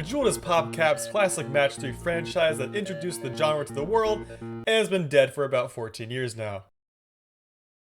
Bejeweled is PopCap's classic Match 3 franchise that introduced the genre to the world and has been dead for about 14 years now.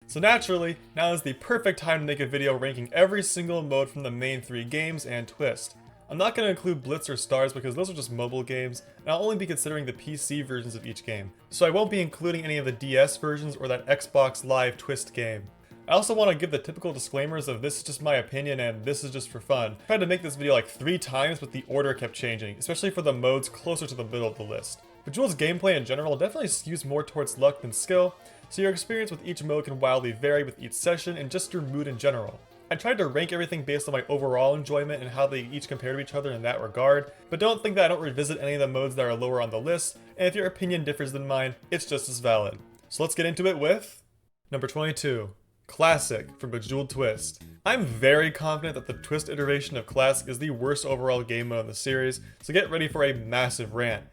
So naturally, now is the perfect time to make a video ranking every single mode from the main 3 games and Twist. I'm not going to include Blitz or Stars because those are just mobile games, and I'll only be considering the PC versions of each game, so I won't be including any of the DS versions or that Xbox Live Twist game. I also want to give the typical disclaimers of this is just my opinion and this is just for fun. I tried to make this video like 3 times, but the order kept changing, especially for the modes closer to the middle of the list. Bejeweled's gameplay in general definitely skews more towards luck than skill, so your experience with each mode can wildly vary with each session and just your mood in general. I tried to rank everything based on my overall enjoyment and how they each compare to each other in that regard, but don't think that I don't revisit any of the modes that are lower on the list, and if your opinion differs than mine, it's just as valid. So let's get into it with number 22. Classic from Bejeweled Twist. I'm very confident that the Twist iteration of Classic is the worst overall game mode in the series, so get ready for a massive rant.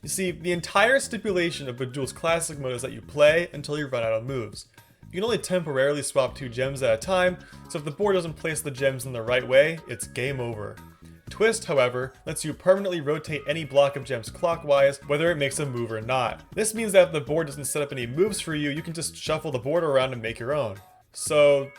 You see, the entire stipulation of Bejeweled's Classic mode is that you play until you run out of moves. You can only temporarily swap 2 gems at a time, so if the board doesn't place the gems in the right way, it's game over. Twist, however, lets you permanently rotate any block of gems clockwise, whether it makes a move or not. This means that if the board doesn't set up any moves for you, you can just shuffle the board around and make your own. So,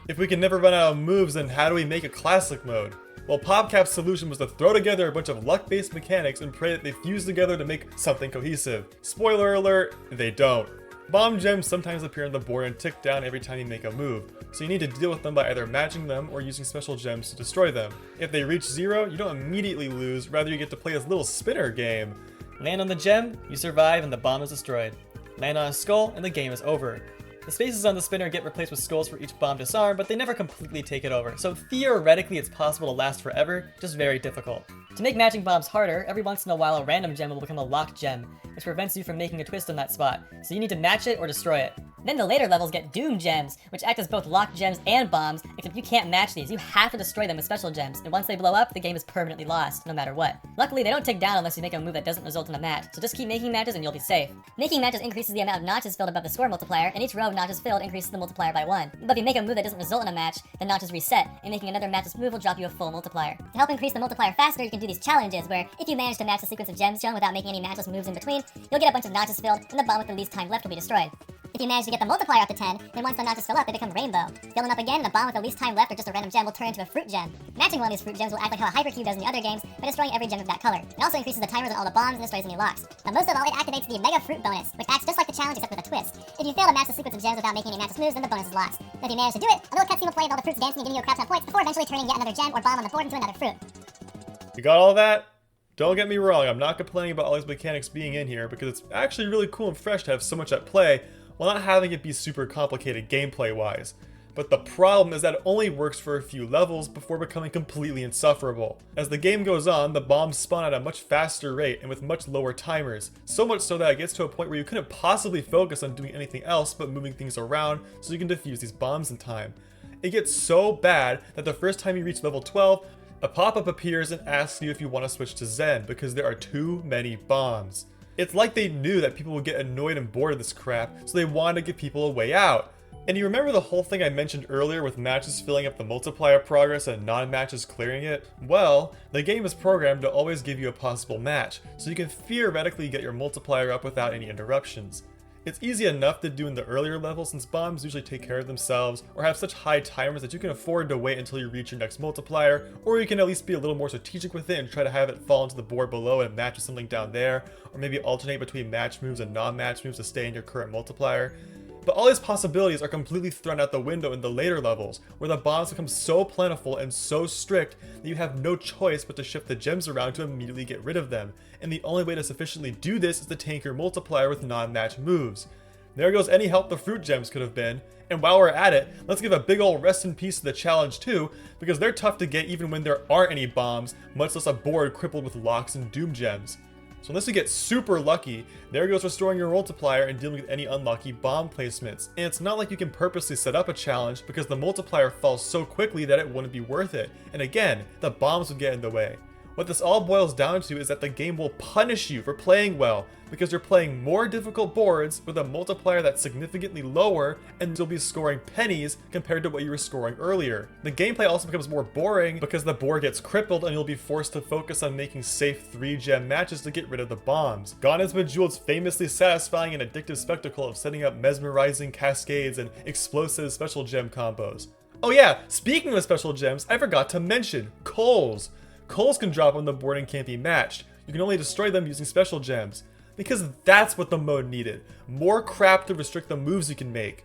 if we can never run out of moves, then how do we make a Classic mode? Well, PopCap's solution was to throw together a bunch of luck-based mechanics and pray that they fuse together to make something cohesive. Spoiler alert, they don't. Bomb gems sometimes appear on the board and tick down every time you make a move, so you need to deal with them by either matching them or using special gems to destroy them. If they reach 0, you don't immediately lose, rather you get to play this little spinner game. Land on the gem, you survive and the bomb is destroyed. Land on a skull and the game is over. The spaces on the spinner get replaced with skulls for each bomb disarm, but they never completely take it over, so theoretically it's possible to last forever, just very difficult. To make matching bombs harder, every once in a while a random gem will become a locked gem, which prevents you from making a twist on that spot, so you need to match it or destroy it. Then the later levels get doom gems, which act as both locked gems and bombs, except you can't match these, you have to destroy them with special gems, and once they blow up, the game is permanently lost, no matter what. Luckily, they don't tick down unless you make a move that doesn't result in a match, so just keep making matches and you'll be safe. Making matches increases the amount of notches filled above the score multiplier, and each row of notches filled increases the multiplier by 1. But if you make a move that doesn't result in a match, the notches reset, and making another matchless move will drop you a full multiplier. To help increase the multiplier faster, you can do these challenges, where if you manage to match the sequence of gems shown without making any matchless moves in between, you'll get a bunch of notches filled, and the bomb with the least time left will be destroyed. If you manage to get the multiplier up to 10, then once the notches fill up, they become rainbow. Fill them up again, and the bomb with the least time left or just a random gem will turn into a fruit gem. Matching one of these fruit gems will act like how a hypercube does in the other games by destroying every gem of that color. It also increases the timers on all the bombs and destroys any locks. But most of all, it activates the mega fruit bonus, which acts just like the challenge except with a twist. If you fail to match the sequence of gems without making any matches moves, then the bonus is lost. But if you manage to do it, a little cutscene will play with all the fruits dancing and giving you a crap ton of points before eventually turning yet another gem or bomb on the board into another fruit. You got all that? Don't get me wrong, I'm not complaining about all these mechanics being in here because it's actually really cool and fresh to have so much at play while not having it be super complicated gameplay-wise. But the problem is that it only works for a few levels before becoming completely insufferable. As the game goes on, the bombs spawn at a much faster rate and with much lower timers, so much so that it gets to a point where you couldn't possibly focus on doing anything else but moving things around so you can defuse these bombs in time. It gets so bad that the first time you reach level 12, a pop-up appears and asks you if you want to switch to Zen because there are too many bombs. It's like they knew that people would get annoyed and bored of this crap, so they wanted to give people a way out. And you remember the whole thing I mentioned earlier with matches filling up the multiplier progress and non-matches clearing it? Well, the game is programmed to always give you a possible match, so you can theoretically get your multiplier up without any interruptions. It's easy enough to do in the earlier levels since bombs usually take care of themselves or have such high timers that you can afford to wait until you reach your next multiplier, or you can at least be a little more strategic with it and try to have it fall into the board below and match with something down there, or maybe alternate between match moves and non-match moves to stay in your current multiplier. But all these possibilities are completely thrown out the window in the later levels, where the bombs become so plentiful and so strict that you have no choice but to shift the gems around to immediately get rid of them, and the only way to sufficiently do this is to tank your multiplier with non-match moves. There goes any help the fruit gems could have been, and while we're at it, let's give a big ol' rest in peace to the challenge too, because they're tough to get even when there aren't any bombs, much less a board crippled with locks and doom gems. So unless you get super lucky, there goes restoring your multiplier and dealing with any unlucky bomb placements. And it's not like you can purposely set up a challenge because the multiplier falls so quickly that it wouldn't be worth it. And again, the bombs would get in the way. What this all boils down to is that the game will punish you for playing well, because you're playing more difficult boards with a multiplier that's significantly lower, and you'll be scoring pennies compared to what you were scoring earlier. The gameplay also becomes more boring because the board gets crippled and you'll be forced to focus on making safe 3-gem matches to get rid of the bombs. Gone is Bejeweled's famously satisfying and addictive spectacle of setting up mesmerizing cascades and explosive special gem combos. Oh yeah, speaking of special gems, I forgot to mention coals. Coals can drop on the board and can't be matched. You can only destroy them using special gems. Because that's what the mode needed. More crap to restrict the moves you can make.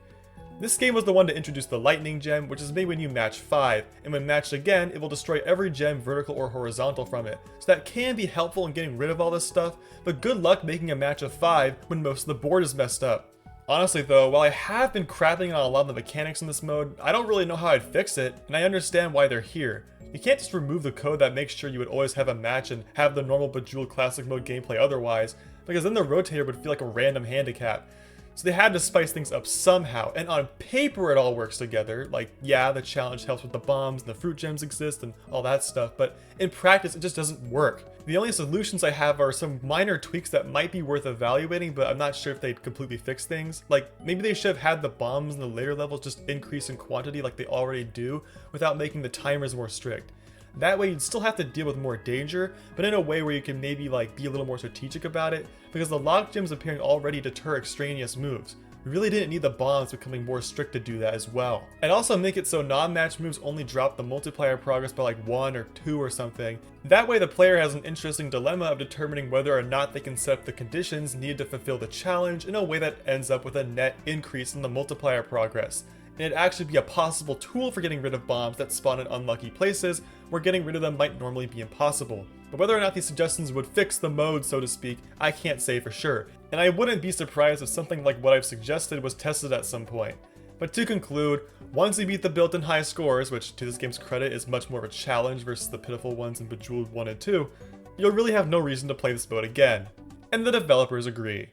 This game was the one to introduce the lightning gem, which is made when you match 5, and when matched again, it will destroy every gem vertical or horizontal from it. So that can be helpful in getting rid of all this stuff, but good luck making a match of 5 when most of the board is messed up. Honestly though, while I have been crapping on a lot of the mechanics in this mode, I don't really know how I'd fix it, and I understand why they're here. You can't just remove the code that makes sure you would always have a match and have the normal Bejeweled Classic Mode gameplay otherwise, because then the rotator would feel like a random handicap. So they had to spice things up somehow, and on paper it all works together. Like, yeah, the challenge helps with the bombs, and the fruit gems exist, and all that stuff, but in practice it just doesn't work. The only solutions I have are some minor tweaks that might be worth evaluating, but I'm not sure if they'd completely fix things. Like, maybe they should have had the bombs in the later levels just increase in quantity like they already do, without making the timers more strict. That way you'd still have to deal with more danger, but in a way where you can maybe like be a little more strategic about it, because the lock gems appearing already deter extraneous moves. We really didn't need the bombs becoming more strict to do that as well. And also make it so non-match moves only drop the multiplier progress by like 1 or 2 or something. That way the player has an interesting dilemma of determining whether or not they can set up the conditions needed to fulfill the challenge in a way that ends up with a net increase in the multiplier progress. And it'd actually be a possible tool for getting rid of bombs that spawn in unlucky places where getting rid of them might normally be impossible. But whether or not these suggestions would fix the mode, so to speak, I can't say for sure. And I wouldn't be surprised if something like what I've suggested was tested at some point. But to conclude, once you beat the built-in high scores, which to this game's credit is much more of a challenge versus the pitiful ones in Bejeweled 1 and 2, you'll really have no reason to play this mode again. And the developers agree.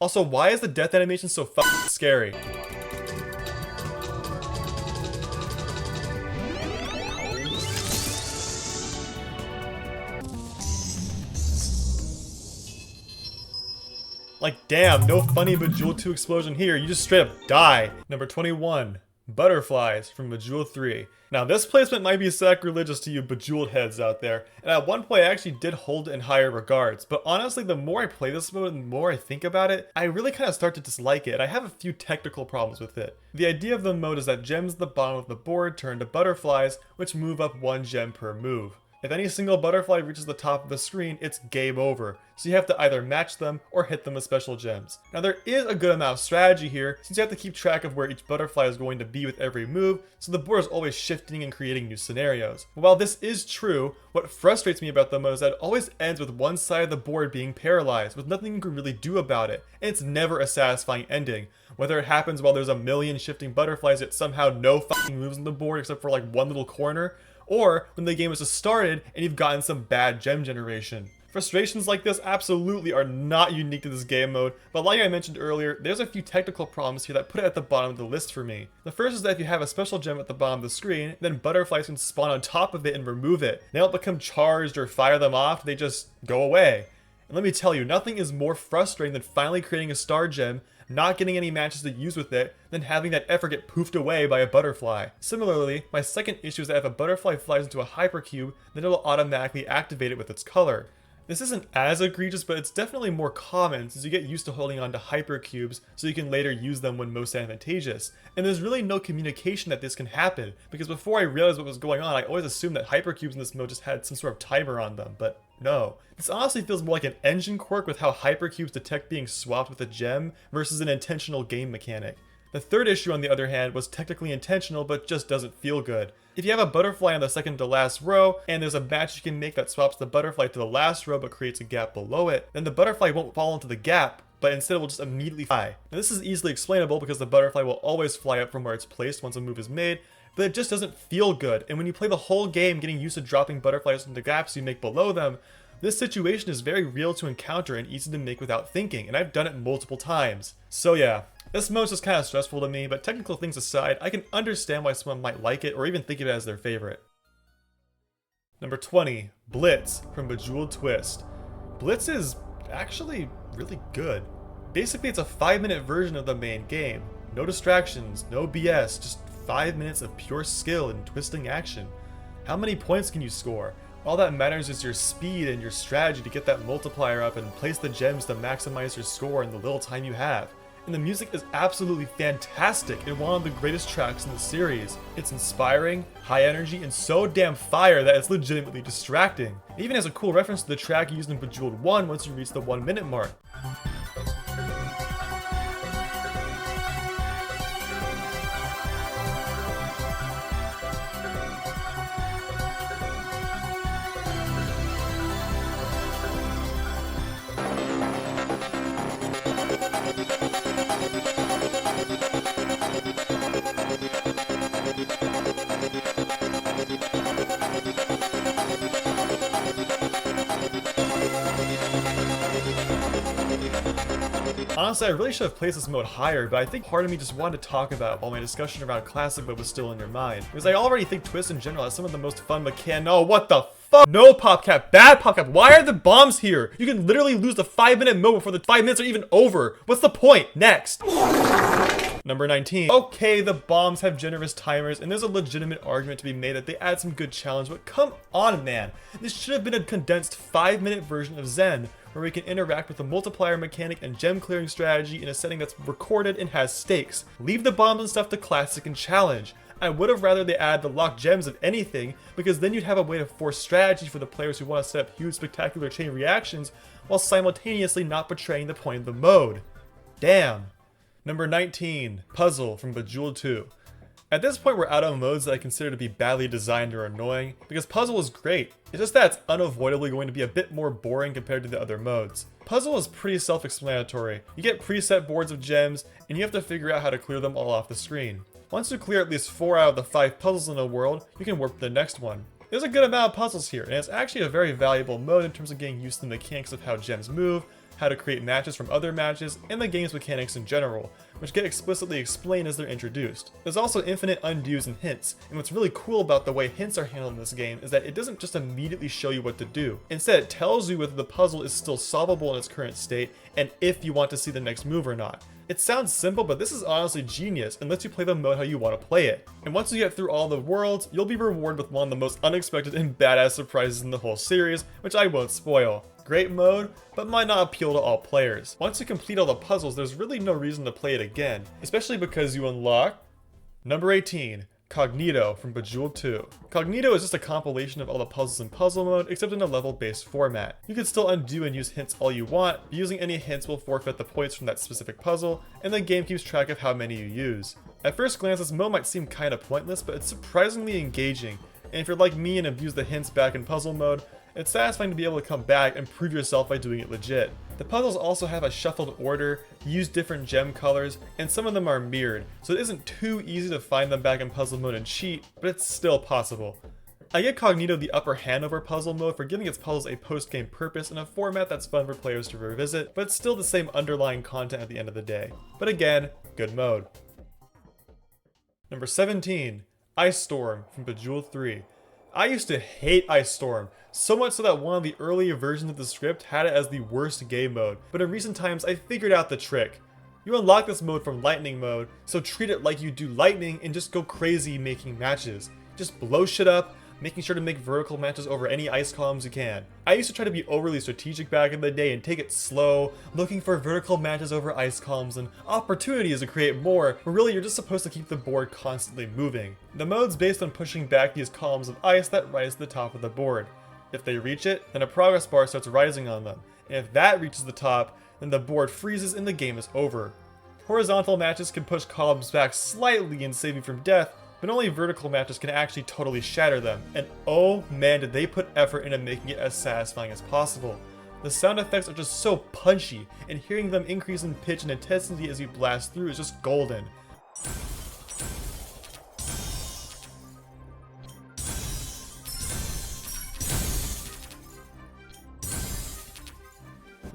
Also, why is the death animation so fucking scary? Like, damn, no funny Bejeweled 2 explosion here, you just straight up die. Number 21, Butterflies from Bejeweled 3. Now this placement might be sacrilegious to you Bejeweled heads out there, and at one point I actually did hold it in higher regards, but honestly the more I play this mode and the more I think about it, I really kind of start to dislike it, and I have a few technical problems with it. The idea of the mode is that gems at the bottom of the board turn to butterflies, which move up 1 gem per move. If any single butterfly reaches the top of the screen, it's game over, so you have to either match them or hit them with special gems. Now there is a good amount of strategy here, since you have to keep track of where each butterfly is going to be with every move, so the board is always shifting and creating new scenarios. But while this is true, what frustrates me about the mode is that it always ends with one side of the board being paralyzed, with nothing you can really do about it, and it's never a satisfying ending. Whether it happens while there's a million shifting butterflies yet somehow no fucking moves on the board except for like one little corner, or when the game has just started and you've gotten some bad gem generation. Frustrations like this absolutely are not unique to this game mode, but like I mentioned earlier, there's a few technical problems here that put it at the bottom of the list for me. The first is that if you have a special gem at the bottom of the screen, then butterflies can spawn on top of it and remove it. They don't become charged or fire them off, they just go away. And let me tell you, nothing is more frustrating than finally creating a star gem, not getting any matches to use with it, then having that effort get poofed away by a butterfly. Similarly, my second issue is that if a butterfly flies into a hypercube, then it will automatically activate it with its color. This isn't as egregious, but it's definitely more common since you get used to holding on to hypercubes so you can later use them when most advantageous. And there's really no communication that this can happen, because before I realized what was going on, I always assumed that hypercubes in this mode just had some sort of timer on them, but no. This honestly feels more like an engine quirk with how hypercubes detect being swapped with a gem versus an intentional game mechanic. The third issue, on the other hand, was technically intentional but just doesn't feel good. If you have a butterfly on the second to last row, and there's a match you can make that swaps the butterfly to the last row but creates a gap below it, then the butterfly won't fall into the gap, but instead it will just immediately fly. Now this is easily explainable because the butterfly will always fly up from where it's placed once a move is made, but it just doesn't feel good, and when you play the whole game getting used to dropping butterflies into gaps you make below them, this situation is very real to encounter and easy to make without thinking, and I've done it multiple times. So yeah, this mode's just kind of stressful to me, but technical things aside, I can understand why someone might like it or even think of it as their favorite. Number 20, Blitz from Bejeweled Twist. Blitz is actually really good. Basically, it's a 5-minute version of the main game. No distractions, no BS, just 5 minutes of pure skill and twisting action. How many points can you score? All that matters is your speed and your strategy to get that multiplier up and place the gems to maximize your score in the little time you have. And the music is absolutely fantastic and one of the greatest tracks in the series. It's inspiring, high energy, and so damn fire that it's legitimately distracting. It even has a cool reference to the track used in Bejeweled 1 once you reach the 1 minute mark. Honestly, I really should have placed this mode higher, but I think part of me just wanted to talk about it while my discussion around Classic mode was still in your mind. Because I already think Twist in general has some of the most fun No, what the fuck? No, PopCap, bad PopCap, why are the bombs here? You can literally lose the 5-minute mode before the 5 minutes are even over. What's the point? Next. Number 19. Okay, the bombs have generous timers, and there's a legitimate argument to be made that they add some good challenge, but come on, man. This should have been a condensed 5-minute version of Zen, where we can interact with the multiplier mechanic and gem clearing strategy in a setting that's recorded and has stakes. Leave the bombs and stuff to Classic and Challenge. I would have rather they add the locked gems of anything, because then you'd have a way to force strategy for the players who want to set up huge spectacular chain reactions while simultaneously not betraying the point of the mode. Damn. Number 19, Puzzle from Bejeweled 2. At this point, we're out of modes that I consider to be badly designed or annoying, because Puzzle is great. It's just that it's unavoidably going to be a bit more boring compared to the other modes. Puzzle is pretty self-explanatory. You get preset boards of gems, and you have to figure out how to clear them all off the screen. Once you clear at least 4 out of the 5 puzzles in a world, you can warp to the next one. There's a good amount of puzzles here, and it's actually a very valuable mode in terms of getting used to the mechanics of how gems move, how to create matches from other matches, and the game's mechanics in general, which get explicitly explained as they're introduced. There's also infinite undos and hints, and what's really cool about the way hints are handled in this game is that it doesn't just immediately show you what to do. Instead, it tells you whether the puzzle is still solvable in its current state, and if you want to see the next move or not. It sounds simple, but this is honestly genius and lets you play the mode how you want to play it. And once you get through all the worlds, you'll be rewarded with one of the most unexpected and badass surprises in the whole series, which I won't spoil. Great mode, but might not appeal to all players. Once you complete all the puzzles, there's really no reason to play it again, especially because you unlock... Number 18, Cognito from Bejeweled 2. Cognito is just a compilation of all the puzzles in puzzle mode, except in a level-based format. You can still undo and use hints all you want, but using any hints will forfeit the points from that specific puzzle, and the game keeps track of how many you use. At first glance, this mode might seem kinda pointless, but it's surprisingly engaging, and if you're like me and abuse the hints back in puzzle mode, it's satisfying to be able to come back and prove yourself by doing it legit. The puzzles also have a shuffled order, use different gem colors, and some of them are mirrored, so it isn't too easy to find them back in puzzle mode and cheat, but it's still possible. I give Cognito the upper hand over puzzle mode for giving its puzzles a post-game purpose in a format that's fun for players to revisit, but it's still the same underlying content at the end of the day. But again, good mode. Number 17, Ice Storm from Bejeweled 3. I used to hate Ice Storm, so much so that one of the earlier versions of the script had it as the worst game mode, but in recent times I figured out the trick. You unlock this mode from Lightning mode, so treat it like you do Lightning and just go crazy making matches. Just blow shit up, making sure to make vertical matches over any ice columns you can. I used to try to be overly strategic back in the day and take it slow, looking for vertical matches over ice columns and opportunities to create more, but really you're just supposed to keep the board constantly moving. The mode's based on pushing back these columns of ice that rise to the top of the board. If they reach it, then a progress bar starts rising on them, and if that reaches the top, then the board freezes and the game is over. Horizontal matches can push columns back slightly and save you from death, but only vertical matches can actually totally shatter them, and oh man did they put effort into making it as satisfying as possible. The sound effects are just so punchy, and hearing them increase in pitch and intensity as you blast through is just golden.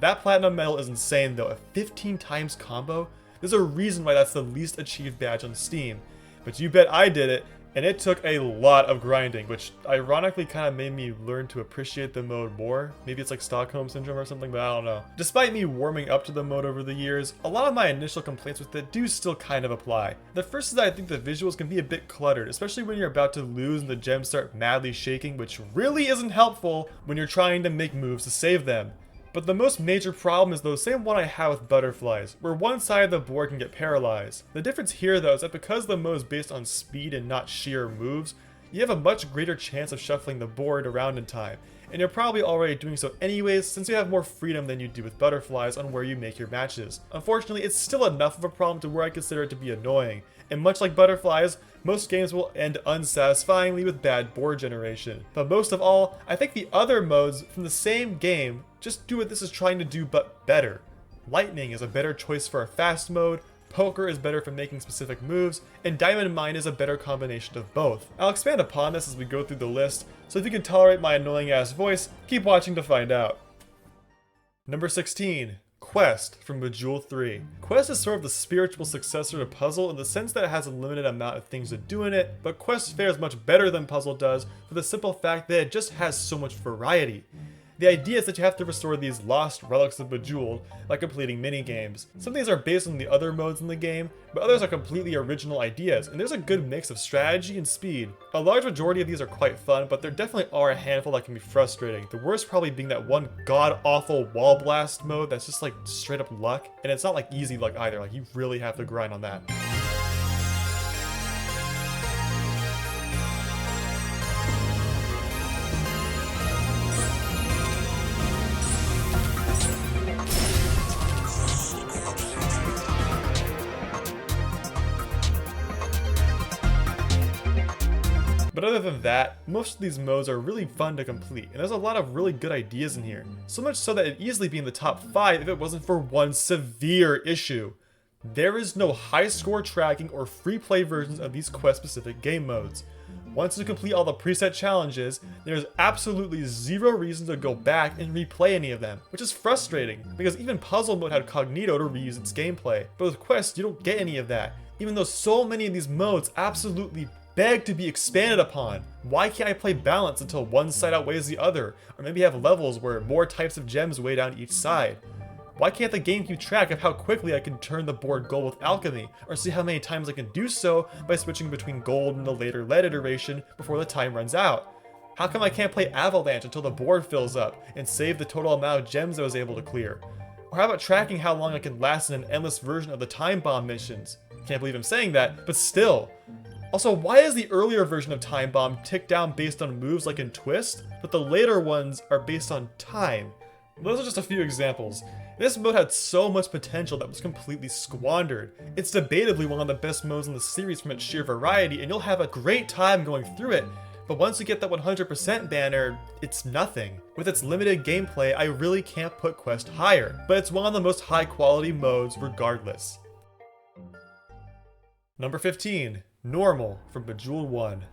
That platinum medal is insane though, a 15 times combo? There's a reason why that's the least achieved badge on Steam. But you bet I did it, And it took a lot of grinding, which ironically kind of made me learn to appreciate the mode more. Maybe it's like Stockholm Syndrome or something, but I don't know. Despite me warming up to the mode over the years, a lot of my initial complaints with it do still kind of apply. The first is that I think the visuals can be a bit cluttered, especially when you're about to lose and the gems start madly shaking, which really isn't helpful when you're trying to make moves to save them. But the most major problem is the same one I have with butterflies, where one side of the board can get paralyzed. The difference here though is that because the mode is based on speed and not sheer moves, you have a much greater chance of shuffling the board around in time, and you're probably already doing so anyways since you have more freedom than you do with butterflies on where you make your matches. Unfortunately, it's still enough of a problem to where I consider it to be annoying, and much like butterflies, most games will end unsatisfyingly with bad board generation. But most of all, I think the other modes from the same game just do what this is trying to do but better. Lightning is a better choice for a fast mode, poker is better for making specific moves, and diamond mine is a better combination of both. I'll expand upon this as we go through the list, so if you can tolerate my annoying ass voice, keep watching to find out. Number 16. Quest from Bejeweled 3. Quest is sort of the spiritual successor to Puzzle in the sense that it has a limited amount of things to do in it, but Quest fares much better than Puzzle does for the simple fact that it just has so much variety. The idea is that you have to restore these lost relics of Bejeweled by completing minigames. Some of these are based on the other modes in the game, but others are completely original ideas, and there's a good mix of strategy and speed. A large majority of these are quite fun, but there definitely are a handful that can be frustrating. The worst probably being that one god-awful wall blast mode that's just like straight up luck, and it's not like easy luck either, like you really have to grind on that. But other than that, most of these modes are really fun to complete, and there's a lot of really good ideas in here. So much so that it'd easily be in the top 5 if it wasn't for one severe issue. There is no high score tracking or free play versions of these quest specific game modes. Once you complete all the preset challenges, there's absolutely zero reason to go back and replay any of them, which is frustrating, because even Puzzle mode had Cognito to reuse its gameplay, but with Quest you don't get any of that, even though so many of these modes absolutely beg to be expanded upon. Why can't I play balance until one side outweighs the other, or maybe have levels where more types of gems weigh down each side? Why can't the game keep track of how quickly I can turn the board gold with alchemy, or see how many times I can do so by switching between gold and the later lead iteration before the time runs out? How come I can't play avalanche until the board fills up and save the total amount of gems I was able to clear? Or how about tracking how long I can last in an endless version of the time bomb missions? Can't believe I'm saying that, but still. Also, why is the earlier version of Time Bomb ticked down based on moves like in Twist, but the later ones are based on time? Those are just a few examples. This mode had so much potential that was completely squandered. It's debatably one of the best modes in the series from its sheer variety, and you'll have a great time going through it, but once you get that 100% banner, it's nothing. With its limited gameplay, I really can't put Quest higher, but it's one of the most high quality modes regardless. Number 15. Normal from Bejeweled 1.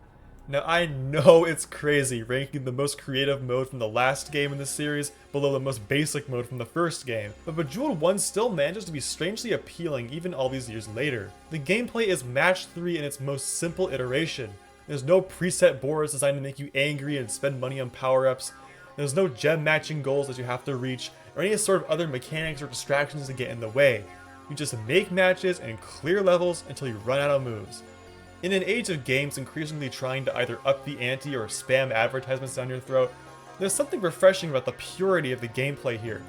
Now I know it's crazy ranking the most creative mode from the last game in the series below the most basic mode from the first game, but Bejeweled 1 still manages to be strangely appealing even all these years later. The gameplay is match 3 in its most simple iteration. There's no preset boards designed to make you angry and spend money on power-ups. There's no gem matching goals that you have to reach, or any sort of other mechanics or distractions to get in the way. You just make matches and clear levels until you run out of moves. In an age of games increasingly trying to either up the ante or spam advertisements down your throat, there's something refreshing about the purity of the gameplay here.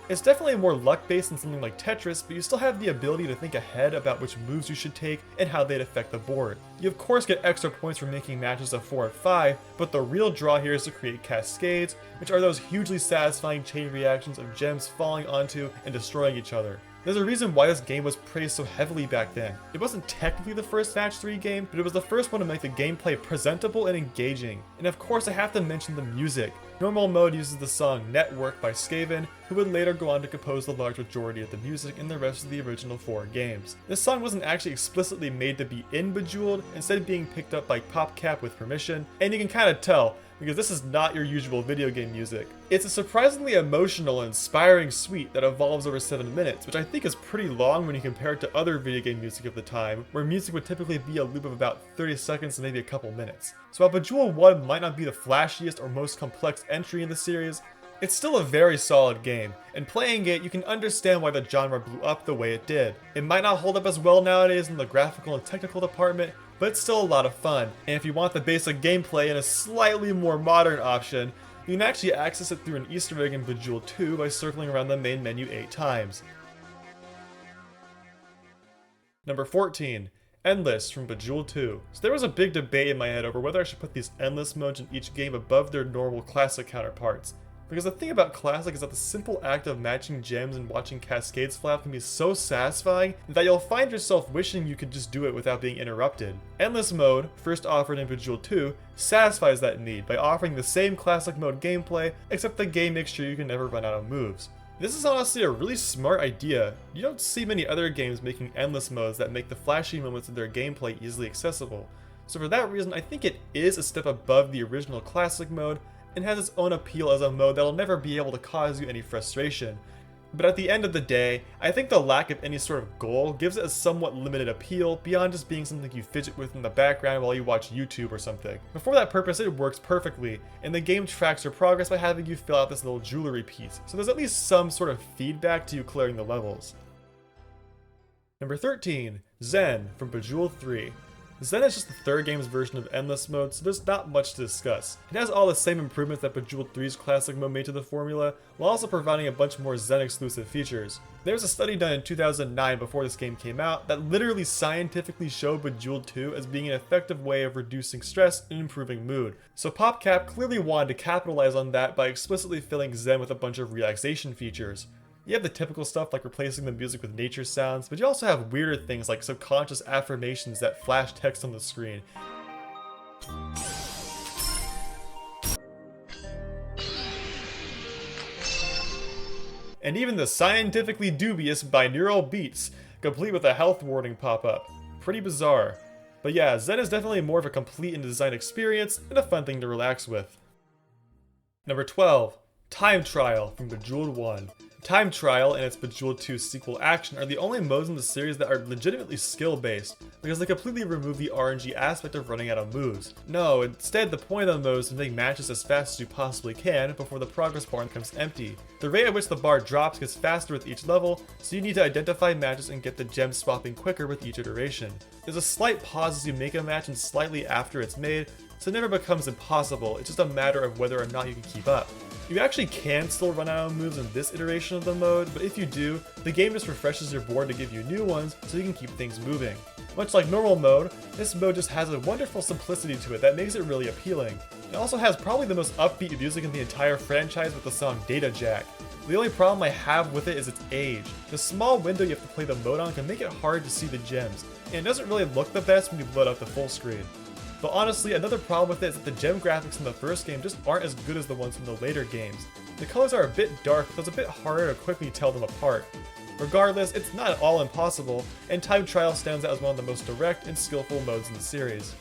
It's definitely more luck-based than something like Tetris, but you still have the ability to think ahead about which moves you should take and how they'd affect the board. You of course get extra points for making matches of 4 and 5, but the real draw here is to create cascades, which are those hugely satisfying chain reactions of gems falling onto and destroying each other. There's a reason why this game was praised so heavily back then. It wasn't technically the first Match 3 game, but it was the first one to make the gameplay presentable and engaging. And of course I have to mention the music. Normal mode uses the song Network by Skaven, who would later go on to compose the large majority of the music in the rest of the original 4 games. This song wasn't actually explicitly made to be in Bejeweled, instead being picked up by PopCap with permission, and you can kinda tell, because this is not your usual video game music. It's a surprisingly emotional and inspiring suite that evolves over 7 minutes, which I think is pretty long when you compare it to other video game music of the time, where music would typically be a loop of about 30 seconds to maybe a couple minutes. So while Bejeweled 1 might not be the flashiest or most complex entry in the series, it's still a very solid game, and playing it, you can understand why the genre blew up the way it did. It might not hold up as well nowadays in the graphical and technical department, but it's still a lot of fun, and if you want the basic gameplay and a slightly more modern option, you can actually access it through an Easter egg in Bejeweled 2 by circling around the main menu 8 times. Number 14. Endless from Bejeweled 2. So there was a big debate in my head over whether I should put these endless modes in each game above their normal classic counterparts. Because the thing about Classic is that the simple act of matching gems and watching cascades flap can be so satisfying that you'll find yourself wishing you could just do it without being interrupted. Endless mode, first offered in Bejeweled 2, satisfies that need by offering the same Classic mode gameplay, except the game makes sure you can never run out of moves. This is honestly a really smart idea. You don't see many other games making endless modes that make the flashy moments of their gameplay easily accessible. So for that reason, I think it is a step above the original Classic mode, and has its own appeal as a mode that'll never be able to cause you any frustration. But at the end of the day, I think the lack of any sort of goal gives it a somewhat limited appeal beyond just being something you fidget with in the background while you watch YouTube or something. But for that purpose, it works perfectly, and the game tracks your progress by having you fill out this little jewelry piece, so there's at least some sort of feedback to you clearing the levels. Number 13. Zen from Bejeweled 3. Zen is just the third game's version of Endless mode, so there's not much to discuss. It has all the same improvements that Bejeweled 3's classic mode made to the formula, while also providing a bunch more Zen exclusive features. There was a study done in 2009 before this game came out that literally scientifically showed Bejeweled 2 as being an effective way of reducing stress and improving mood. So PopCap clearly wanted to capitalize on that by explicitly filling Zen with a bunch of relaxation features. You have the typical stuff like replacing the music with nature sounds, but you also have weirder things like subconscious affirmations that flash text on the screen. And even the scientifically dubious binaural beats, complete with a health warning pop-up. Pretty bizarre. But yeah, Zen is definitely more of a complete and designed experience and a fun thing to relax with. Number 12. Time Trial from Bejeweled 1. Time Trial and its Bejeweled 2 sequel Action are the only modes in the series that are legitimately skill-based, because they completely remove the RNG aspect of running out of moves. No, instead the point of the mode is to make matches as fast as you possibly can before the progress bar becomes empty. The rate at which the bar drops gets faster with each level, so you need to identify matches and get the gem swapping quicker with each iteration. There's a slight pause as you make a match and slightly after it's made, so it never becomes impossible, it's just a matter of whether or not you can keep up. You actually can still run out of moves in this iteration of the mode, but if you do, the game just refreshes your board to give you new ones so you can keep things moving. Much like normal mode, this mode just has a wonderful simplicity to it that makes it really appealing. It also has probably the most upbeat music in the entire franchise with the song Data Jack. The only problem I have with it is its age. The small window you have to play the mode on can make it hard to see the gems, and it doesn't really look the best when you load up the full screen. But honestly, another problem with it is that the gem graphics in the first game just aren't as good as the ones from the later games. The colors are a bit dark, so it's a bit harder to quickly tell them apart. Regardless, it's not at all impossible, and Time Trial stands out as one of the most direct and skillful modes in the series.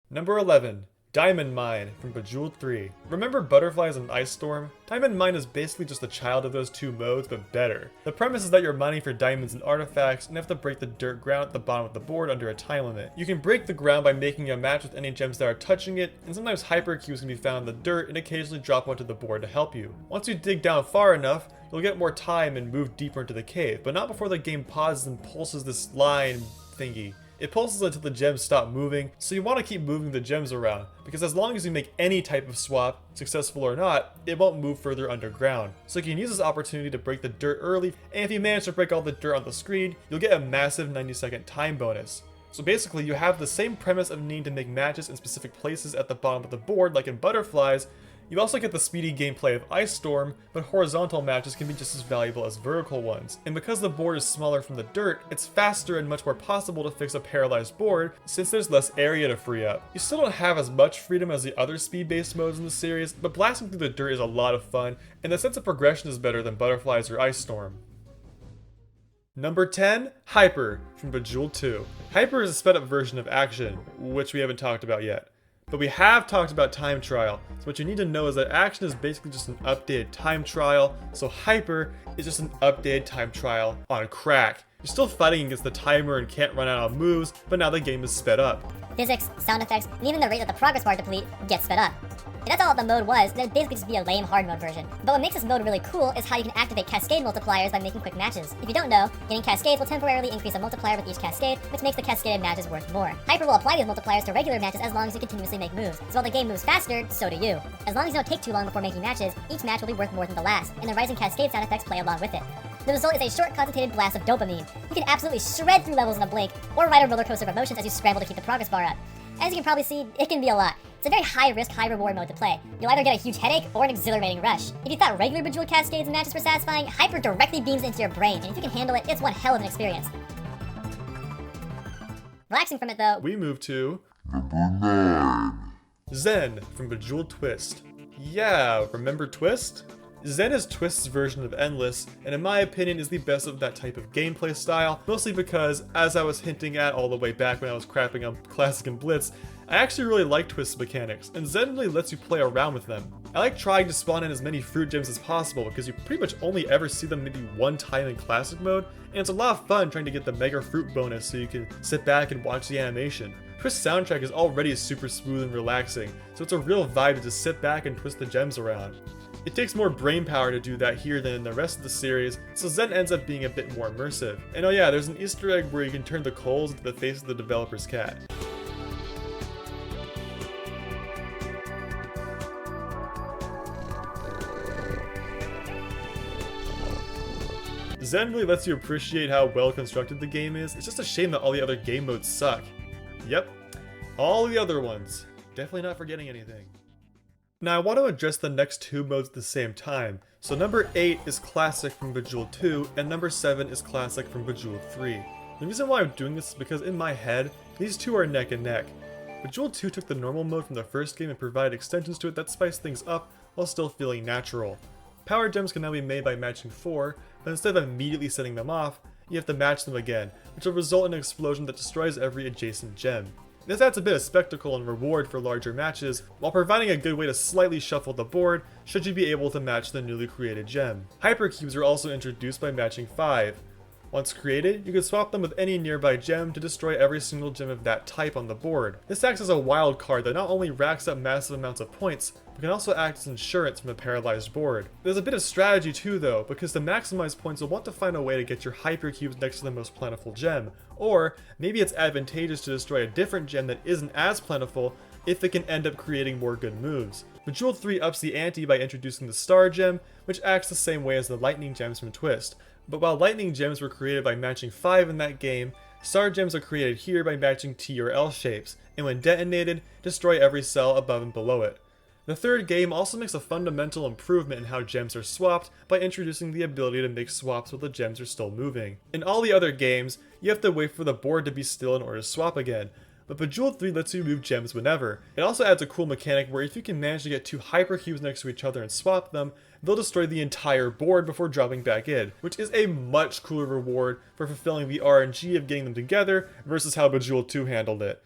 Number 11. Diamond Mine from Bejeweled 3. Remember Butterflies and Ice Storm? Diamond Mine is basically just a child of those two modes, but better. The premise is that you're mining for diamonds and artifacts, and have to break the dirt ground at the bottom of the board under a time limit. You can break the ground by making a match with any gems that are touching it, and sometimes hypercubes can be found in the dirt and occasionally drop onto the board to help you. Once you dig down far enough, you'll get more time and move deeper into the cave, but not before the game pauses and pulses this line thingy. It pulses until the gems stop moving, so you want to keep moving the gems around, because as long as you make any type of swap, successful or not, it won't move further underground. So you can use this opportunity to break the dirt early, and if you manage to break all the dirt on the screen, you'll get a massive 90-second time bonus. So basically, you have the same premise of needing to make matches in specific places at the bottom of the board like in Butterflies. You also get the speedy gameplay of Ice Storm, but horizontal matches can be just as valuable as vertical ones. And because the board is smaller from the dirt, it's faster and much more possible to fix a paralyzed board since there's less area to free up. You still don't have as much freedom as the other speed-based modes in the series, but blasting through the dirt is a lot of fun, and the sense of progression is better than Butterflies or Ice Storm. Number 10. Hyper from Bejeweled 2. Hyper is a sped up version of Action, which we haven't talked about yet. But we have talked about time trial, so what you need to know is that action is basically just an updated time trial, so hyper is just an updated time trial on crack. You're still fighting against the timer and can't run out of moves, but now the game is sped up. Physics, sound effects, and even the rate that the progress bar deplete gets sped up. If that's all the mode was, then it'd basically just be a lame hard mode version. But what makes this mode really cool is how you can activate cascade multipliers by making quick matches. If you don't know, getting cascades will temporarily increase a multiplier with each cascade, which makes the cascaded matches worth more. Hyper will apply these multipliers to regular matches as long as you continuously make moves. So while the game moves faster, so do you. As long as you don't take too long before making matches, each match will be worth more than the last, and the rising cascade sound effects play along with it. The result is a short, concentrated blast of dopamine. You can absolutely shred through levels in a blink, or ride a roller coaster of emotions as you scramble to keep the progress bar up. As you can probably see, it can be a lot. It's a very high-risk, high-reward mode to play. You'll either get a huge headache or an exhilarating rush. If you thought regular Bejeweled cascades and matches were satisfying, Hyper directly beams into your brain, and if you can handle it, it's one hell of an experience. Relaxing from it though, We move to Zen from Bejeweled Twist. Yeah, remember Twist? Zen is Twist's version of Endless, and in my opinion is the best of that type of gameplay style, mostly because, as I was hinting at all the way back when I was crapping on Classic and Blitz, I actually really like Twist's mechanics, and Zen really lets you play around with them. I like trying to spawn in as many fruit gems as possible because you pretty much only ever see them maybe one time in Classic mode, and it's a lot of fun trying to get the Mega Fruit bonus so you can sit back and watch the animation. Twist's soundtrack is already super smooth and relaxing, so it's a real vibe to just sit back and twist the gems around. It takes more brain power to do that here than in the rest of the series, so Zen ends up being a bit more immersive. And oh yeah, there's an Easter egg where you can turn the coals into the face of the developer's cat. Zen really lets you appreciate how well constructed the game is. It's just a shame that all the other game modes suck. Yep, all the other ones. Definitely not forgetting anything. Now I want to address the next two modes at the same time. So number 8 is Classic from Bejeweled 2, and number 7 is Classic from Bejeweled 3. The reason why I'm doing this is because in my head, these two are neck and neck. Bejeweled 2 took the normal mode from the first game and provided extensions to it that spice things up while still feeling natural. Power gems can now be made by matching 4, but instead of immediately setting them off, you have to match them again, which will result in an explosion that destroys every adjacent gem. This adds a bit of spectacle and reward for larger matches, while providing a good way to slightly shuffle the board should you be able to match the newly created gem. Hypercubes are also introduced by matching 5. Once created, you can swap them with any nearby gem to destroy every single gem of that type on the board. This acts as a wild card that not only racks up massive amounts of points, but can also act as insurance from a paralyzed board. There's a bit of strategy too though, because to maximize points you'll want to find a way to get your hypercubes next to the most plentiful gem, or maybe it's advantageous to destroy a different gem that isn't as plentiful if it can end up creating more good moves. Bejeweled 3 ups the ante by introducing the Star Gem, which acts the same way as the Lightning Gems from Twist. But while Lightning Gems were created by matching 5 in that game, Star Gems are created here by matching T or L shapes, and when detonated, destroy every cell above and below it. The third game also makes a fundamental improvement in how gems are swapped by introducing the ability to make swaps while the gems are still moving. In all the other games, you have to wait for the board to be still in order to swap again, but Bejeweled 3 lets you move gems whenever. It also adds a cool mechanic where if you can manage to get 2 hypercubes next to each other and swap them, they'll destroy the entire board before dropping back in, which is a much cooler reward for fulfilling the RNG of getting them together versus how Bejeweled 2 handled it.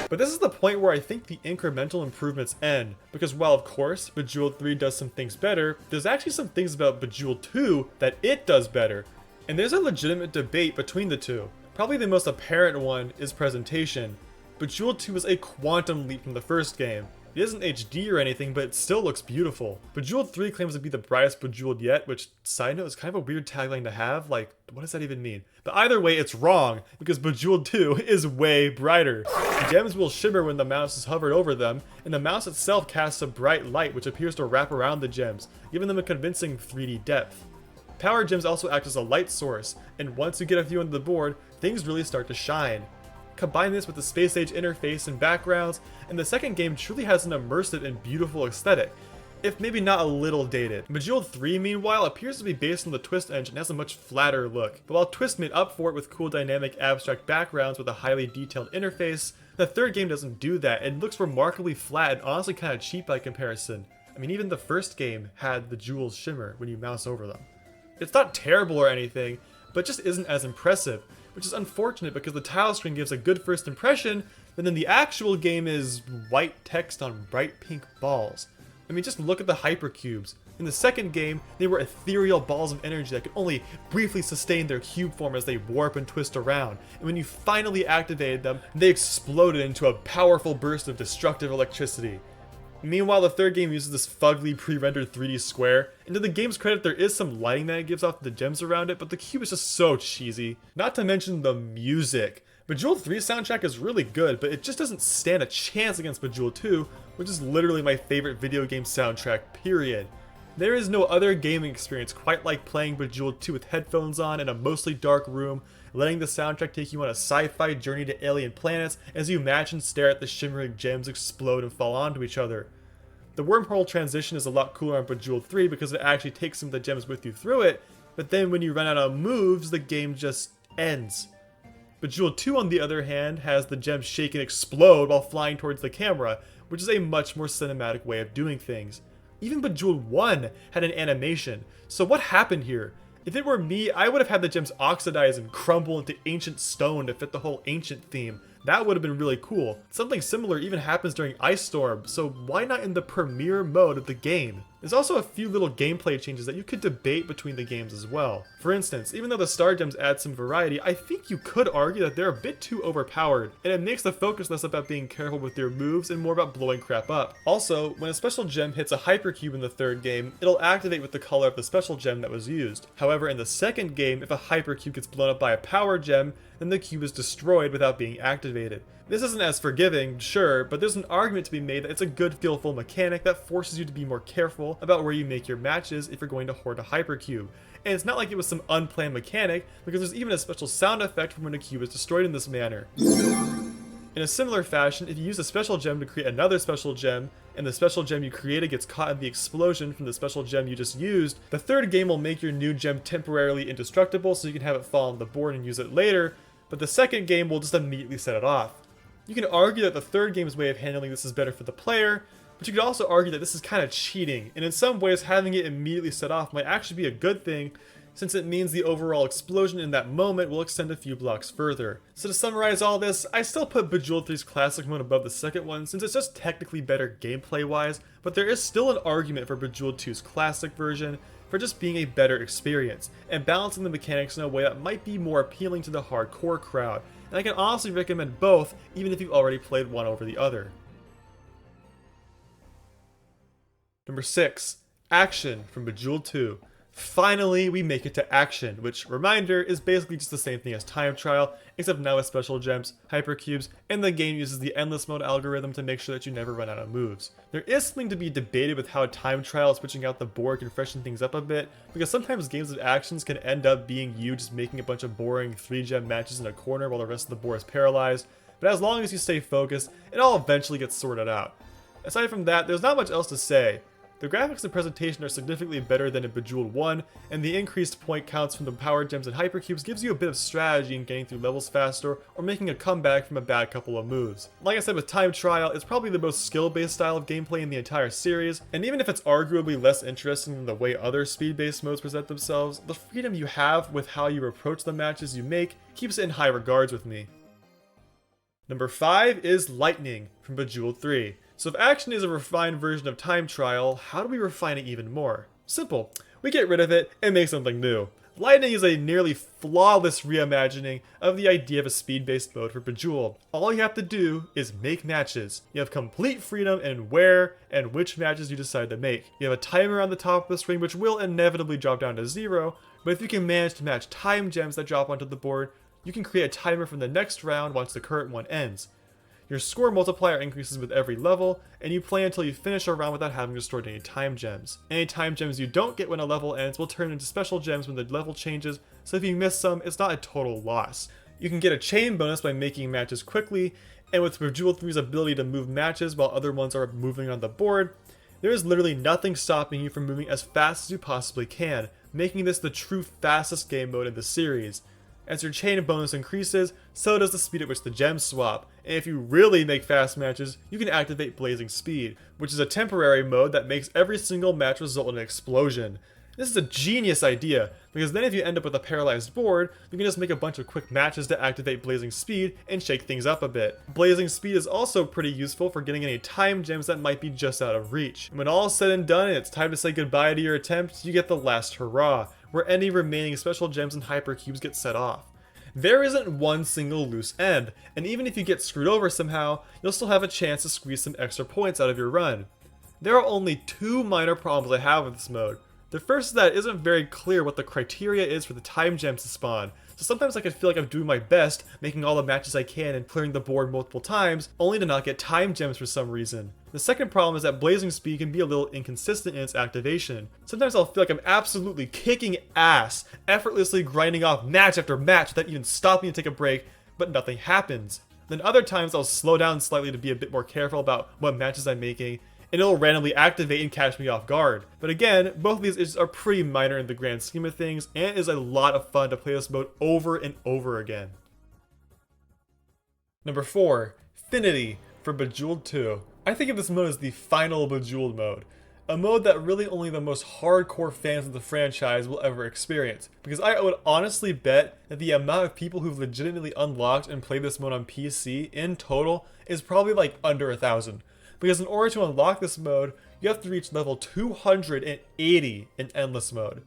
But this is the point where I think the incremental improvements end, because while of course Bejeweled 3 does some things better, there's actually some things about Bejeweled 2 that it does better. And there's a legitimate debate between the two. Probably the most apparent one is presentation. Bejeweled 2 is a quantum leap from the first game. It isn't HD or anything, but it still looks beautiful. Bejeweled 3 claims to be the brightest Bejeweled yet, which, side note, is kind of a weird tagline to have. Like, what does that even mean? But either way, it's wrong, because Bejeweled 2 is way brighter. Gems will shimmer when the mouse is hovered over them, and the mouse itself casts a bright light which appears to wrap around the gems, giving them a convincing 3D depth. Power gems also act as a light source, and once you get a few onto the board, things really start to shine. Combine this with the space age interface and backgrounds, and the second game truly has an immersive and beautiful aesthetic, if maybe not a little dated. Bejeweled 3, meanwhile, appears to be based on the Twist engine and has a much flatter look. But while Twist made up for it with cool dynamic abstract backgrounds with a highly detailed interface, the third game doesn't do that and looks remarkably flat and honestly kind of cheap by comparison. I mean, even the first game had the jewels shimmer when you mouse over them. It's not terrible or anything, but just isn't as impressive, which is unfortunate because the title screen gives a good first impression, but then the actual game is white text on bright pink balls. I mean, just look at the hypercubes. In the second game, they were ethereal balls of energy that could only briefly sustain their cube form as they warp and twist around, and when you finally activated them, they exploded into a powerful burst of destructive electricity. Meanwhile, the third game uses this fugly pre-rendered 3D square, and to the game's credit, there is some lighting that it gives off the gems around it, but the cube is just so cheesy. Not to mention the music. Bejeweled 3's soundtrack is really good, but it just doesn't stand a chance against Bejeweled 2, which is literally my favorite video game soundtrack, period. There is no other gaming experience quite like playing Bejeweled 2 with headphones on in a mostly dark room, letting the soundtrack take you on a sci-fi journey to alien planets as you match and stare at the shimmering gems explode and fall onto each other. The wormhole transition is a lot cooler on Bejeweled 3 because it actually takes some of the gems with you through it, but then when you run out of moves, the game just ends. Bejeweled 2, on the other hand, has the gems shake and explode while flying towards the camera, which is a much more cinematic way of doing things. Even Bejeweled 1 had an animation, so what happened here? If it were me, I would have had the gems oxidize and crumble into ancient stone to fit the whole ancient theme. That would have been really cool. Something similar even happens during Ice Storm, so why not in the premiere mode of the game? There's also a few little gameplay changes that you could debate between the games as well. For instance, even though the star gems add some variety, I think you could argue that they're a bit too overpowered, and it makes the focus less about being careful with your moves and more about blowing crap up. Also, when a special gem hits a hypercube in the third game, it'll activate with the color of the special gem that was used. However, in the second game, if a hypercube gets blown up by a power gem, then the cube is destroyed without being activated. This isn't as forgiving, sure, but there's an argument to be made that it's a good feelful mechanic that forces you to be more careful about where you make your matches if you're going to hoard a hypercube. And it's not like it was some unplanned mechanic, because there's even a special sound effect from when a cube is destroyed in this manner. In a similar fashion, if you use a special gem to create another special gem, and the special gem you created gets caught in the explosion from the special gem you just used, the third game will make your new gem temporarily indestructible so you can have it fall on the board and use it later, but the second game will just immediately set it off. You can argue that the third game's way of handling this is better for the player, but you could also argue that this is kind of cheating, and in some ways having it immediately set off might actually be a good thing, since it means the overall explosion in that moment will extend a few blocks further. So to summarize all this, I still put Bejeweled 3's classic mode above the second one since it's just technically better gameplay wise, but there is still an argument for Bejeweled 2's classic version for just being a better experience, and balancing the mechanics in a way that might be more appealing to the hardcore crowd, and I can honestly recommend both even if you've already played one over the other. Number 6. Action from Bejeweled 2. Finally, we make it to action, which, reminder, is basically just the same thing as time trial, except now with special gems, hypercubes, and the game uses the endless mode algorithm to make sure that you never run out of moves. There is something to be debated with how time trial switching out the board can freshen things up a bit, because sometimes games of actions can end up being you just making a bunch of boring 3-gem matches in a corner while the rest of the board is paralyzed, but as long as you stay focused, it all eventually gets sorted out. Aside from that, there's not much else to say. The graphics and presentation are significantly better than in Bejeweled 1, and the increased point counts from the power gems and hypercubes gives you a bit of strategy in getting through levels faster or making a comeback from a bad couple of moves. Like I said with Time Trial, it's probably the most skill-based style of gameplay in the entire series, and even if it's arguably less interesting than the way other speed-based modes present themselves, the freedom you have with how you approach the matches you make keeps it in high regards with me. Number 5 is Lightning from Bejeweled 3. So if action is a refined version of Time Trial, how do we refine it even more? Simple. We get rid of it and make something new. Lightning is a nearly flawless reimagining of the idea of a speed-based mode for Bejeweled. All you have to do is make matches. You have complete freedom in where and which matches you decide to make. You have a timer on the top of the screen which will inevitably drop down to 0, but if you can manage to match time gems that drop onto the board, you can create a timer from the next round once the current one ends. Your score multiplier increases with every level, and you play until you finish a round without having destroyed any time gems. Any time gems you don't get when a level ends will turn into special gems when the level changes, so if you miss some, it's not a total loss. You can get a chain bonus by making matches quickly, and with Bejeweled 3's ability to move matches while other ones are moving on the board, there is literally nothing stopping you from moving as fast as you possibly can, making this the true fastest game mode in the series. As your chain bonus increases, so does the speed at which the gems swap, and if you really make fast matches, you can activate Blazing Speed, which is a temporary mode that makes every single match result in an explosion. This is a genius idea, because then if you end up with a paralyzed board, you can just make a bunch of quick matches to activate Blazing Speed and shake things up a bit. Blazing Speed is also pretty useful for getting any time gems that might be just out of reach. And when all is said and done and it's time to say goodbye to your attempt, you get the last hurrah, where any remaining special gems and hypercubes get set off. There isn't one single loose end, and even if you get screwed over somehow, you'll still have a chance to squeeze some extra points out of your run. There are only two minor problems I have with this mode. The first is that it isn't very clear what the criteria is for the time gems to spawn, so sometimes I can feel like I'm doing my best, making all the matches I can and clearing the board multiple times, only to not get time gems for some reason. The second problem is that Blazing Speed can be a little inconsistent in its activation. Sometimes I'll feel like I'm absolutely kicking ass, effortlessly grinding off match after match without even stopping to take a break, but nothing happens. Then other times I'll slow down slightly to be a bit more careful about what matches I'm making, and it'll randomly activate and catch me off guard. But again, both of these issues are pretty minor in the grand scheme of things, and it is a lot of fun to play this mode over and over again. Number 4, Finity for Bejeweled 2. I think of this mode as the final Bejeweled mode. A mode that really only the most hardcore fans of the franchise will ever experience. Because I would honestly bet that the amount of people who've legitimately unlocked and played this mode on PC in total is probably like under 1,000. Because in order to unlock this mode, you have to reach level 280 in Endless mode.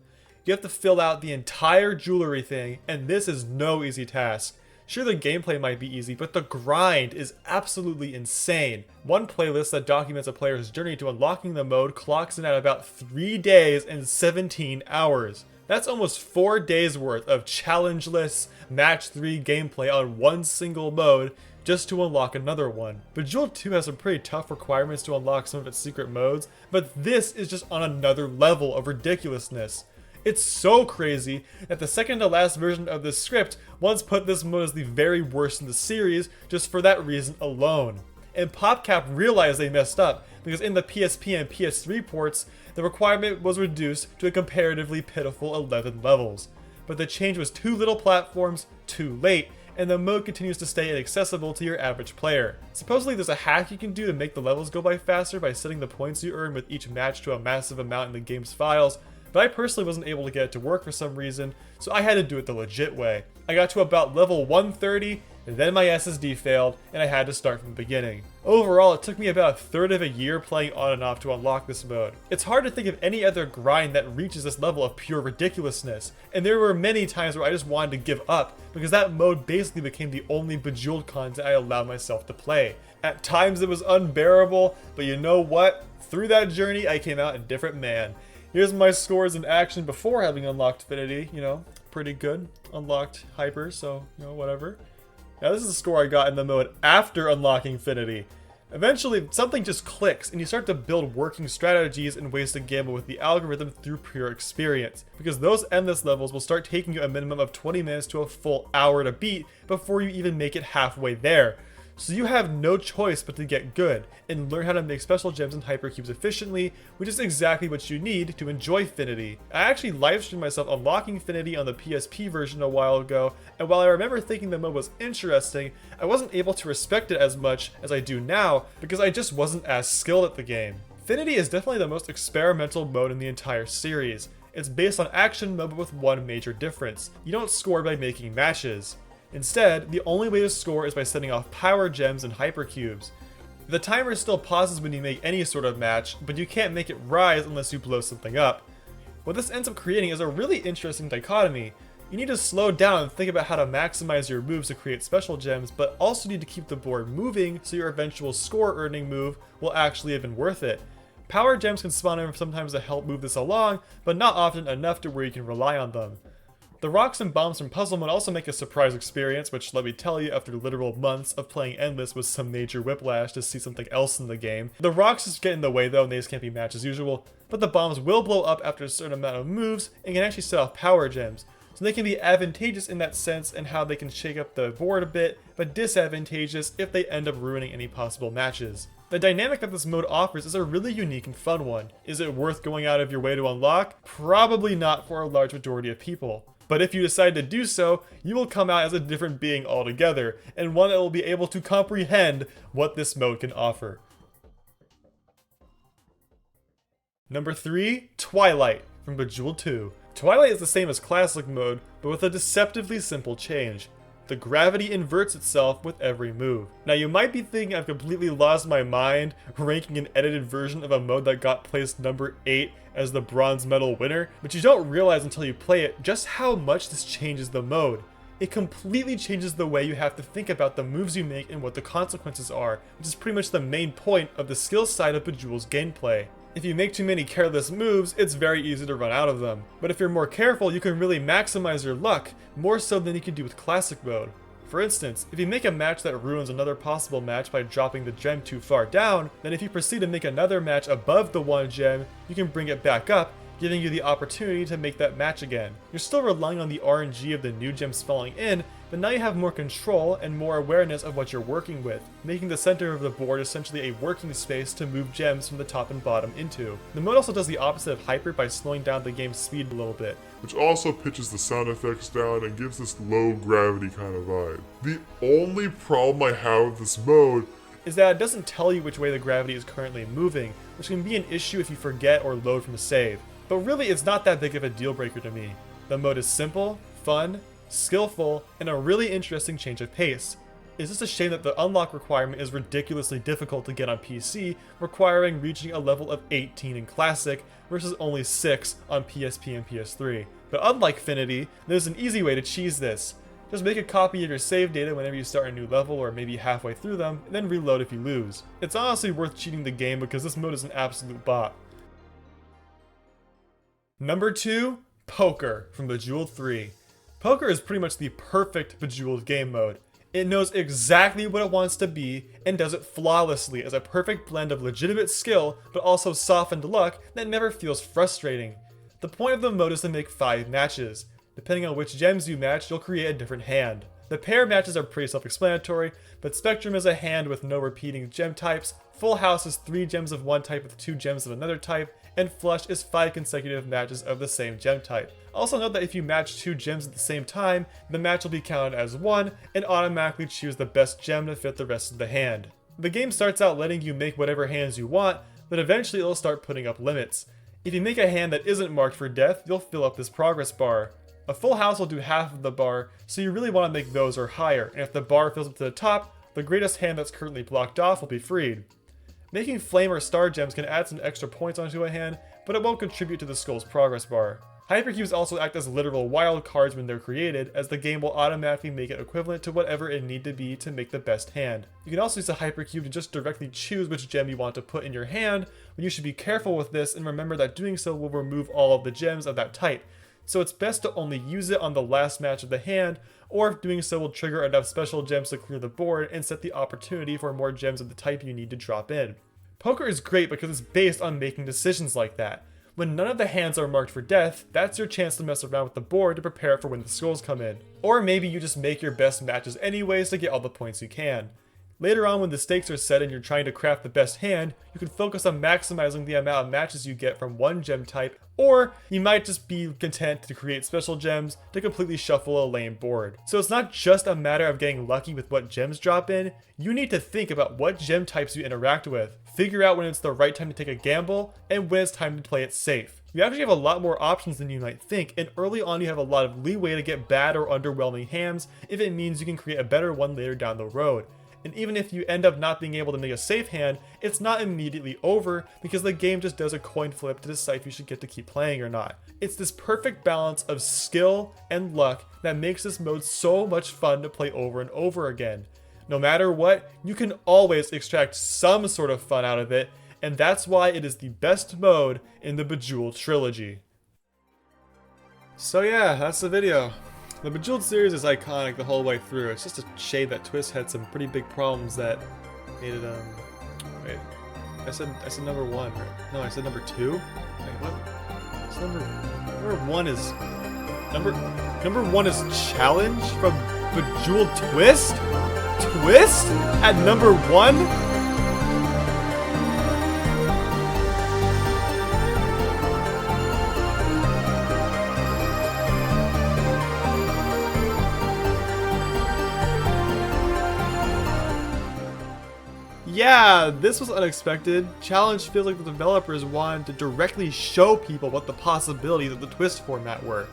You have to fill out the entire jewelry thing, and this is no easy task. Sure, the gameplay might be easy, but the grind is absolutely insane. One playlist that documents a player's journey to unlocking the mode clocks in at about 3 days and 17 hours. That's almost 4 days worth of challengeless match 3 gameplay on one single mode, just to unlock another one. Bejeweled 2 has some pretty tough requirements to unlock some of its secret modes, but this is just on another level of ridiculousness. It's so crazy that the second to last version of this script once put this mode as the very worst in the series just for that reason alone. And PopCap realized they messed up, because in the PSP and PS3 ports, the requirement was reduced to a comparatively pitiful 11 levels. But the change was too little platforms, too late, and the mode continues to stay inaccessible to your average player. Supposedly there's a hack you can do to make the levels go by faster by setting the points you earn with each match to a massive amount in the game's files, but I personally wasn't able to get it to work for some reason, so I had to do it the legit way. I got to about level 130, and then my SSD failed, and I had to start from the beginning. Overall, it took me about a third of a year playing on and off to unlock this mode. It's hard to think of any other grind that reaches this level of pure ridiculousness, and there were many times where I just wanted to give up, because that mode basically became the only Bejeweled content I allowed myself to play. At times it was unbearable, but you know what? Through that journey, I came out a different man. Here's my scores in action before having unlocked Finity, pretty good. Unlocked Hyper, so, whatever. Now this is the score I got in the mode after unlocking Finity. Eventually, something just clicks, and you start to build working strategies and ways to gamble with the algorithm through pure experience. Because those endless levels will start taking you a minimum of 20 minutes to a full hour to beat before you even make it halfway there. So you have no choice but to get good, and learn how to make special gems and hypercubes efficiently, which is exactly what you need to enjoy Finity. I actually livestreamed myself unlocking Finity on the PSP version a while ago, and while I remember thinking the mode was interesting, I wasn't able to respect it as much as I do now, because I just wasn't as skilled at the game. Finity is definitely the most experimental mode in the entire series. It's based on action mode but with one major difference. You don't score by making matches. Instead, the only way to score is by setting off power gems and hypercubes. The timer still pauses when you make any sort of match, but you can't make it rise unless you blow something up. What this ends up creating is a really interesting dichotomy. You need to slow down and think about how to maximize your moves to create special gems, but also need to keep the board moving so your eventual score earning move will actually have been worth it. Power gems can spawn in sometimes to help move this along, but not often enough to where you can rely on them. The rocks and bombs from Puzzle Mode also make a surprise experience, which let me tell you, after literal months of playing Endless was some major whiplash to see something else in the game. The rocks just get in the way though, and they just can't be matched as usual, but the bombs will blow up after a certain amount of moves and can actually set off power gems. So they can be advantageous in that sense and how they can shake up the board a bit, but disadvantageous if they end up ruining any possible matches. The dynamic that this mode offers is a really unique and fun one. Is it worth going out of your way to unlock? Probably not for a large majority of people. But if you decide to do so, you will come out as a different being altogether, and one that will be able to comprehend what this mode can offer. Number 3, Twilight from Bejeweled 2. Twilight is the same as classic mode, but with a deceptively simple change. The gravity inverts itself with every move. Now you might be thinking I've completely lost my mind ranking an edited version of a mode that got placed number 8 as the bronze medal winner, but you don't realize until you play it just how much this changes the mode. It completely changes the way you have to think about the moves you make and what the consequences are, which is pretty much the main point of the skill side of Bejeweled's gameplay. If you make too many careless moves, it's very easy to run out of them. But if you're more careful, you can really maximize your luck, more so than you can do with classic mode. For instance, if you make a match that ruins another possible match by dropping the gem too far down, then if you proceed to make another match above the one gem, you can bring it back up, giving you the opportunity to make that match again. You're still relying on the RNG of the new gems falling in, but now you have more control and more awareness of what you're working with, making the center of the board essentially a working space to move gems from the top and bottom into. The mode also does the opposite of Hyper by slowing down the game's speed a little bit, which also pitches the sound effects down and gives this low gravity kind of vibe. The only problem I have with this mode is that it doesn't tell you which way the gravity is currently moving, which can be an issue if you forget or load from a save. But really, it's not that big of a deal breaker to me. The mode is simple, fun, skillful, and a really interesting change of pace. It's just a shame that the unlock requirement is ridiculously difficult to get on PC, requiring reaching a level of 18 in Classic versus only 6 on PSP and PS3. But unlike Finity, there's an easy way to cheese this. Just make a copy of your save data whenever you start a new level or maybe halfway through them, and then reload if you lose. It's honestly worth cheating the game because this mode is an absolute bot. Number 2, Poker from Bejeweled 3. Poker is pretty much the perfect Bejeweled game mode. It knows exactly what it wants to be and does it flawlessly as a perfect blend of legitimate skill but also softened luck that never feels frustrating. The point of the mode is to make 5 matches. Depending on which gems you match, you'll create a different hand. The pair matches are pretty self-explanatory, but Spectrum is a hand with no repeating gem types, Full House is 3 gems of one type with 2 gems of another type, and Flush is 5 consecutive matches of the same gem type. Also note that if you match 2 gems at the same time, the match will be counted as 1 and automatically choose the best gem to fit the rest of the hand. The game starts out letting you make whatever hands you want, but eventually it'll start putting up limits. If you make a hand that isn't marked for death, you'll fill up this progress bar. A full house will do half of the bar, so you really want to make those or higher, and if the bar fills up to the top, the greatest hand that's currently blocked off will be freed. Making flame or star gems can add some extra points onto a hand, but it won't contribute to the skull's progress bar. Hypercubes also act as literal wild cards when they're created, as the game will automatically make it equivalent to whatever it need to be to make the best hand. You can also use a hypercube to just directly choose which gem you want to put in your hand, but you should be careful with this and remember that doing so will remove all of the gems of that type. So it's best to only use it on the last match of the hand, or if doing so will trigger enough special gems to clear the board and set the opportunity for more gems of the type you need to drop in. Poker is great because it's based on making decisions like that. When none of the hands are marked for death, that's your chance to mess around with the board to prepare for when the skulls come in. Or maybe you just make your best matches anyways to get all the points you can. Later on when the stakes are set and you're trying to craft the best hand, you can focus on maximizing the amount of matches you get from one gem type, or you might just be content to create special gems to completely shuffle a lame board. So it's not just a matter of getting lucky with what gems drop in, you need to think about what gem types you interact with, figure out when it's the right time to take a gamble, and when it's time to play it safe. You actually have a lot more options than you might think, and early on you have a lot of leeway to get bad or underwhelming hands if it means you can create a better one later down the road. And even if you end up not being able to make a safe hand, it's not immediately over because the game just does a coin flip to decide if you should get to keep playing or not. It's this perfect balance of skill and luck that makes this mode so much fun to play over and over again. No matter what, you can always extract some sort of fun out of it, and that's why it is the best mode in the Bejeweled trilogy. So yeah, that's the video. The Bejeweled series is iconic the whole way through. It's just a shame that Twist had some pretty big problems that made it, wait. I said number 1, right? No, I said number 2? Wait, what? It's number 1 is... Number 1 is Challenge from Bejeweled Twist? Twist? At number 1? yeah, this was unexpected. Challenge feels like the developers wanted to directly show people what the possibilities of the twist format were.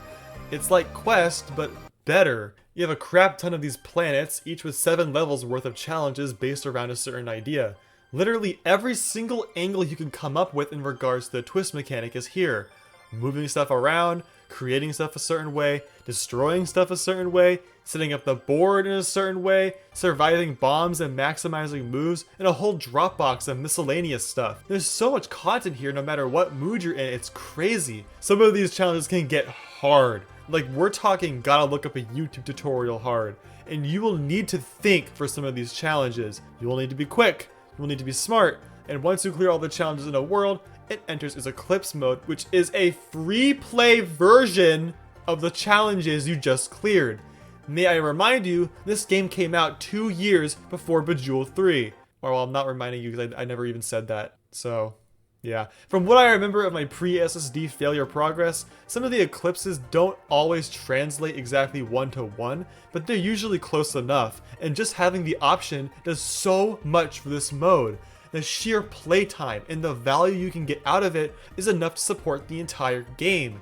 It's like Quest, but better. You have a crap ton of these planets, each with 7 levels worth of challenges based around a certain idea. Literally every single angle you can come up with in regards to the twist mechanic is here. Moving stuff around, creating stuff a certain way, destroying stuff a certain way, setting up the board in a certain way, surviving bombs and maximizing moves, and a whole Dropbox of miscellaneous stuff. There's so much content here no matter what mood you're in, it's crazy. Some of these challenges can get hard. Like, we're talking gotta look up a YouTube tutorial hard. And you will need to think for some of these challenges. You will need to be quick, you will need to be smart, and once you clear all the challenges in a world, it enters its Eclipse mode, which is a free play version of the challenges you just cleared. May I remind you, this game came out 2 years before Bejeweled 3. Well, I'm not reminding you because I never even said that, so yeah. From what I remember of my pre-SSD failure progress, some of the eclipses don't always translate exactly 1-to-1, but they're usually close enough, and just having the option does so much for this mode. The sheer playtime and the value you can get out of it is enough to support the entire game.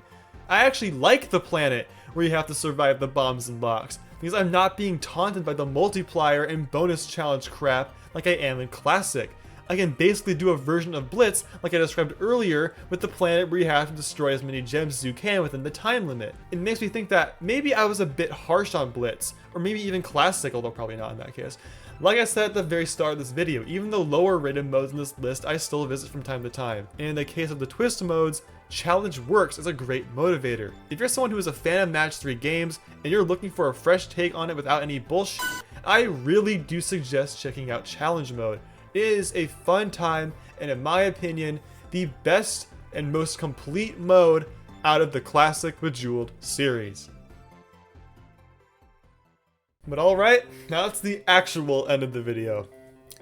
I actually like the planet where you have to survive the bombs and locks, because I'm not being taunted by the multiplier and bonus challenge crap like I am in Classic. I can basically do a version of Blitz like I described earlier with the planet where you have to destroy as many gems as you can within the time limit. It makes me think that maybe I was a bit harsh on Blitz, or maybe even Classic, although probably not in that case. Like I said at the very start of this video, even the lower rated modes in this list I still visit from time to time. And in the case of the twist modes, challenge works as a great motivator. If you're someone who is a fan of Match 3 games and you're looking for a fresh take on it without any bullshit, I really do suggest checking out challenge mode. It is a fun time, and in my opinion, the best and most complete mode out of the classic Bejeweled series. But alright, now it's the actual end of the video.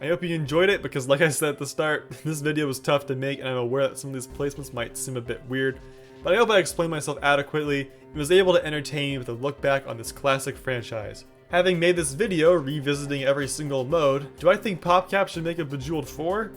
I hope you enjoyed it because, like I said at the start, this video was tough to make and I'm aware that some of these placements might seem a bit weird, but I hope I explained myself adequately and was able to entertain you with a look back on this classic franchise. Having made this video revisiting every single mode, do I think PopCap should make a Bejeweled 4?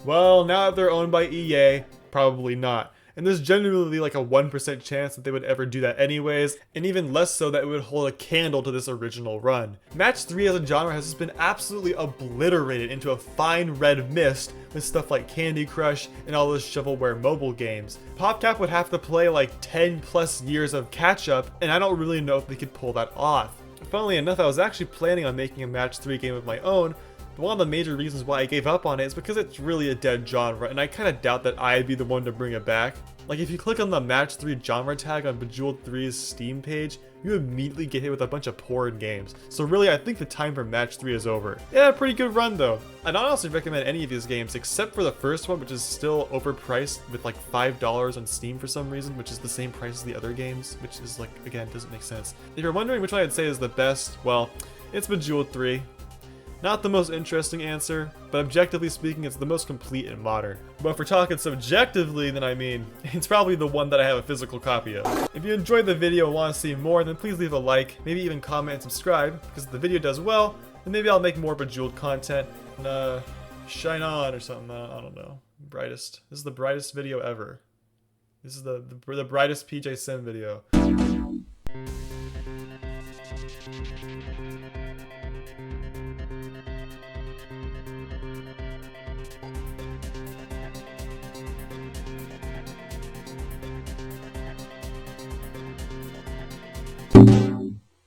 Well, now that they're owned by EA, probably not. And there's generally like a 1% chance that they would ever do that anyways, and even less so that it would hold a candle to this original run. Match 3 as a genre has just been absolutely obliterated into a fine red mist with stuff like Candy Crush and all those shovelware mobile games. PopCap would have to play like 10 plus years of catch up, and I don't really know if they could pull that off. Funnily enough, I was actually planning on making a Match 3 game of my own, but one of the major reasons why I gave up on it is because it's really a dead genre, and I kind of doubt that I'd be the one to bring it back. Like, if you click on the Match 3 genre tag on Bejeweled 3's Steam page, you immediately get hit with a bunch of porn games. So really, I think the time for Match 3 is over. Yeah, pretty good run though. I don't honestly recommend any of these games except for the first one, which is still overpriced with like $5 on Steam for some reason, which is the same price as the other games, which is like, again, doesn't make sense. If you're wondering which one I'd say is the best, well, it's Bejeweled 3. Not the most interesting answer, but objectively speaking, it's the most complete and modern. But if we're talking subjectively, then I mean, it's probably the one that I have a physical copy of. If you enjoyed the video and want to see more, then please leave a like, maybe even comment and subscribe, because if the video does well, then maybe I'll make more Bejeweled content, and shine on or something, I don't know. Brightest. This is the brightest video ever. This is the brightest PJ Sim video.